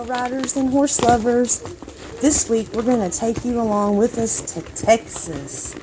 riders and horse lovers. This week we're going to take you along with us to Texas.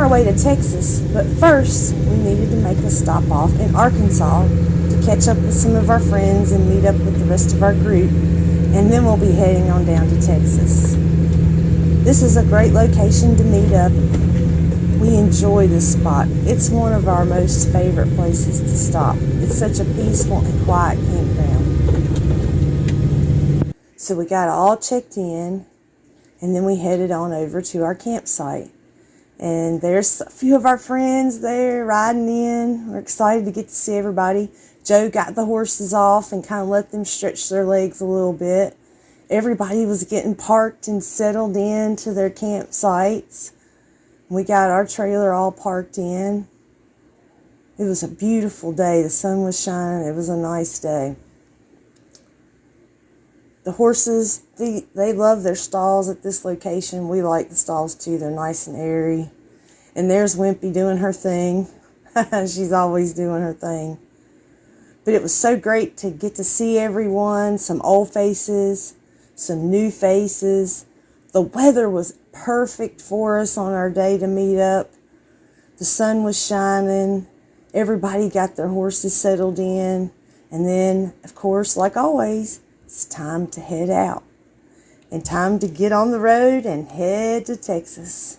Way to Texas, but first we needed to make a stop off in Arkansas to catch up with some of our friends and meet up with the rest of our group, and then we'll be heading on down to Texas. This is a great location to meet up. We enjoy this spot. It's one of our most favorite places to stop. It's such a peaceful and quiet campground. So we got all checked in, and then we headed on over to our campsite. And there's a few of our friends there riding in. We're excited to get to see everybody. Joe got the horses off and kind of let them stretch their legs a little bit. Everybody was getting parked and settled in to their campsites. We got our trailer all parked in. It was a beautiful day. The sun was shining. It was a nice day. The horses, they love their stalls at this location. We like the stalls too. They're nice and airy. And there's Wimpy doing her thing. She's always doing her thing. But it was so great to get to see everyone, some old faces, some new faces. The weather was perfect for us on our day to meet up. The sun was shining. Everybody got their horses settled in. And then, of course, like always, it's time to head out and time to get on the road and head to Texas.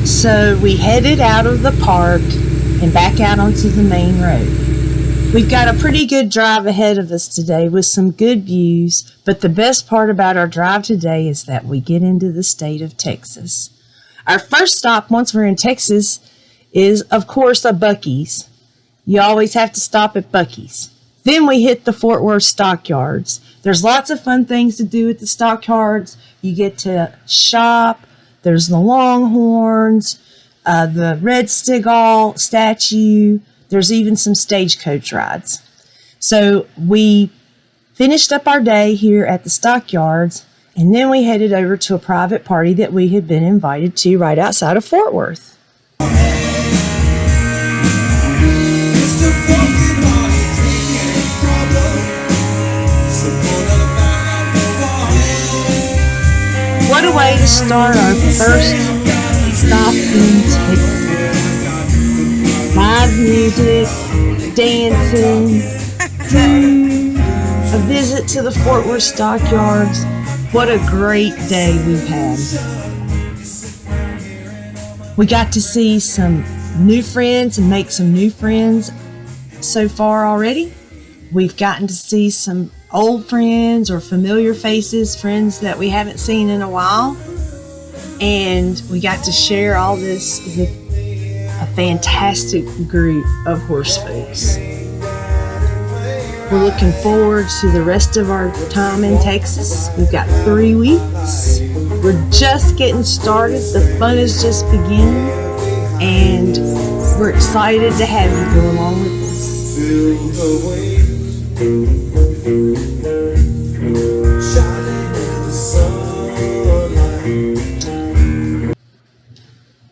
So we headed out of the park and back out onto the main road. We've got a pretty good drive ahead of us today with some good views, but the best part about our drive today is that we get into the state of Texas. Our first stop once we're in Texas is, of course, a Buc-ee's. You always have to stop at Buc-ee's. Then we hit the Fort Worth stockyards. There's lots of fun things to do at the stockyards. You get to shop. There's the Longhorns, the Red Stigall statue. There's even some stagecoach rides. So we finished up our day here at the stockyards, and then we headed over to a private party that we had been invited to right outside of Fort Worth. What a way to start our first stop in Texas. Live music, dancing, food, a visit to the Fort Worth stockyards. What a great day we've had. We got to see some new friends and make some new friends so far already. We've gotten to see some old friends or familiar faces, friends that we haven't seen in a while. And we got to share all this with a fantastic group of horse folks. We're looking forward to the rest of our time in Texas. We've got 3 weeks. We're just getting started. The fun is just beginning. And we're excited to have you go along with us.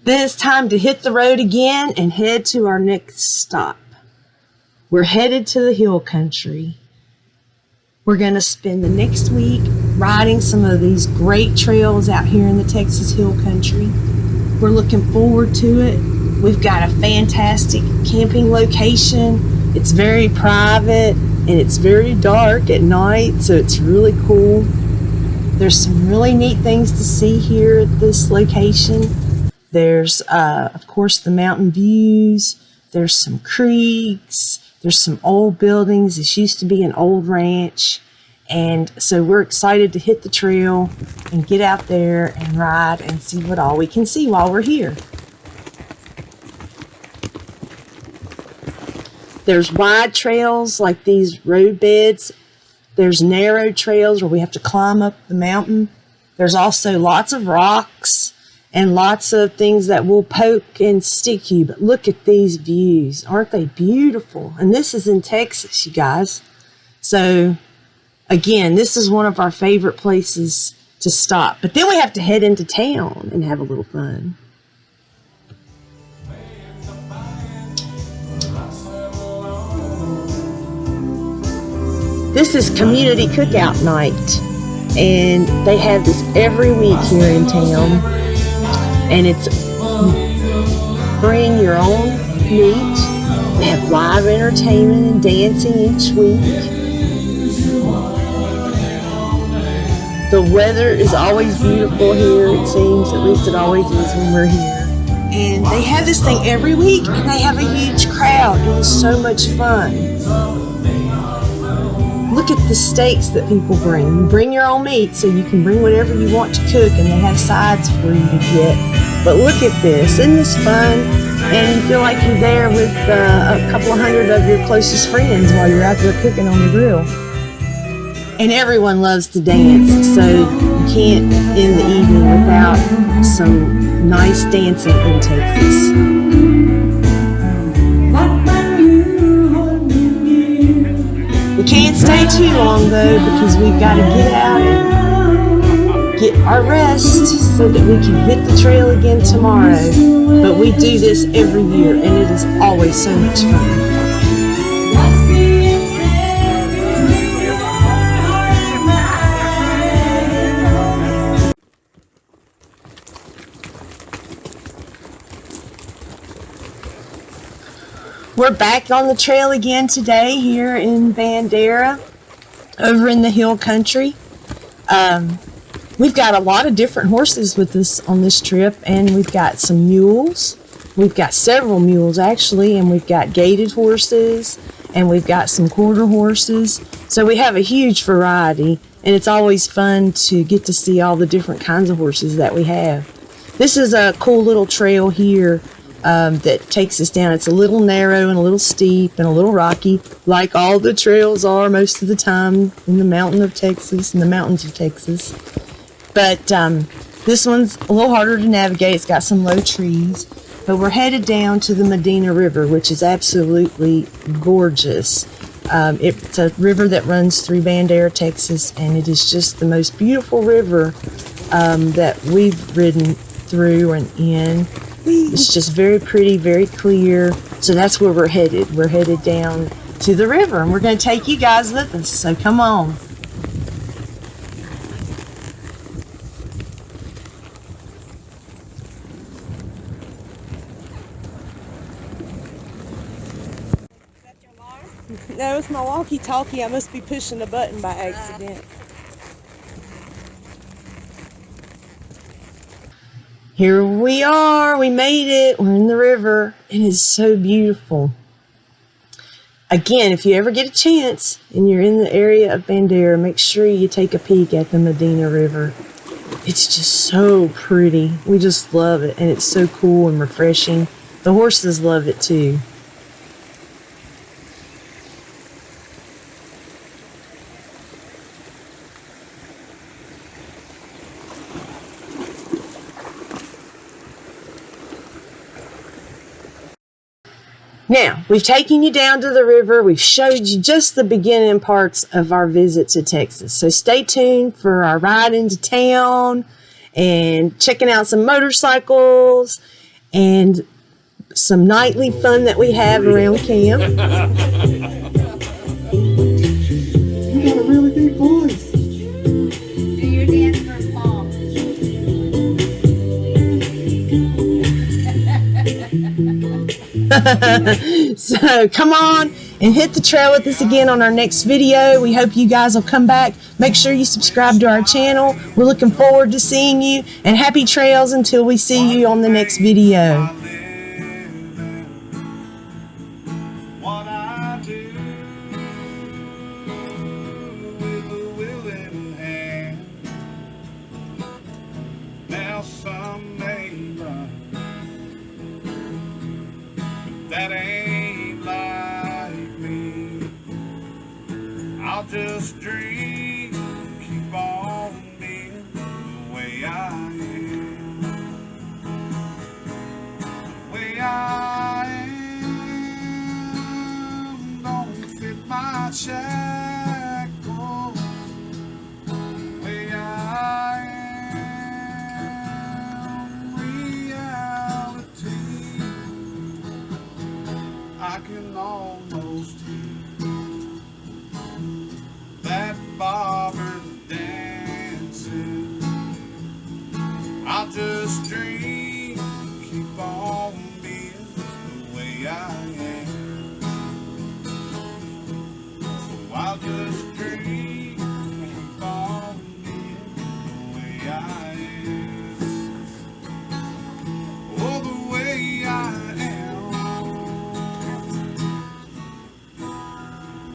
Then it's time to hit the road again and head to our next stop. We're headed to the hill country. We're going to spend the next week riding some of these great trails out here in the Texas hill country. We're looking forward to it. We've got a fantastic camping location. It's very private and it's very dark at night, so it's really cool. There's some really neat things to see here at this location. There's, of course, the mountain views. There's some creeks. There's some old buildings. This used to be an old ranch. And so we're excited to hit the trail and get out there and ride and see what all we can see while we're here. There's wide trails like these road beds. There's narrow trails where we have to climb up the mountain. There's also lots of rocks and lots of things that will poke and stick you. But look at these views. Aren't they beautiful? And this is in Texas, you guys. So, again, this is one of our favorite places to stop. But then we have to head into town and have a little fun. This is community cookout night, and they have this every week here in town, and it's bring your own meat. They have live entertainment and dancing each week. The weather is always beautiful here, it seems, at least it always is when we're here. And they have this thing every week, and they have a huge crowd. It is so much fun. Look at the steaks that people bring. You bring your own meat, so you can bring whatever you want to cook, and they have sides for you to get. But look at this. Isn't this fun? And you feel like you're there with a couple of hundred of your closest friends while you're out there cooking on the grill. And everyone loves to dance, so you can't end the evening without some nice dancing in Texas. We can't stay too long though, because we've got to get out and get our rest so that we can hit the trail again tomorrow. But we do this every year, and it is always so much fun. We're back on the trail again today here in Bandera, over in the hill country. We've got a lot of different horses with us on this trip, and we've got some mules. We've got several mules actually, and we've got gaited horses, and we've got some quarter horses. So we have a huge variety, and it's always fun to get to see all the different kinds of horses that we have. This is a cool little trail here that takes us down. It's a little narrow and a little steep and a little rocky, like all the trails are most of the time in the mountains of Texas. But this one's a little harder to navigate. It's got some low trees. But we're headed down to the Medina River, which is absolutely gorgeous. It's a river that runs through Bandera, Texas, and it is just the most beautiful river that we've ridden through and in. It's just very pretty, very clear. So that's where we're headed. We're headed down to the river, and we're going to take you guys with us. So come on. No, it's my walkie-talkie. I must be pushing a button by accident. Here we are. We made it. We're in the river. It is so beautiful. Again, if you ever get a chance and you're in the area of Bandera, make sure you take a peek at the Medina River. It's just so pretty. We just love it, and it's so cool and refreshing. The horses love it too. Now, we've taken you down to the river. We've showed you just the beginning parts of our visit to Texas. So stay tuned for our ride into town and checking out some motorcycles and some nightly fun that we have around camp. You got a really deep voice. Do your dance for Paul. So come on and hit the trail with us again on our next video. We hope you guys will come back. Make sure you subscribe to our channel. We're looking forward to seeing you, and happy trails until we see you on the next video. What I do with a willing hand. Now some may run, but that ain't life. just dream, keep on being the way I am. The way I am don't fit my shackles. The way I am, reality, I can almost hear that bobber dancing. I'll just dream.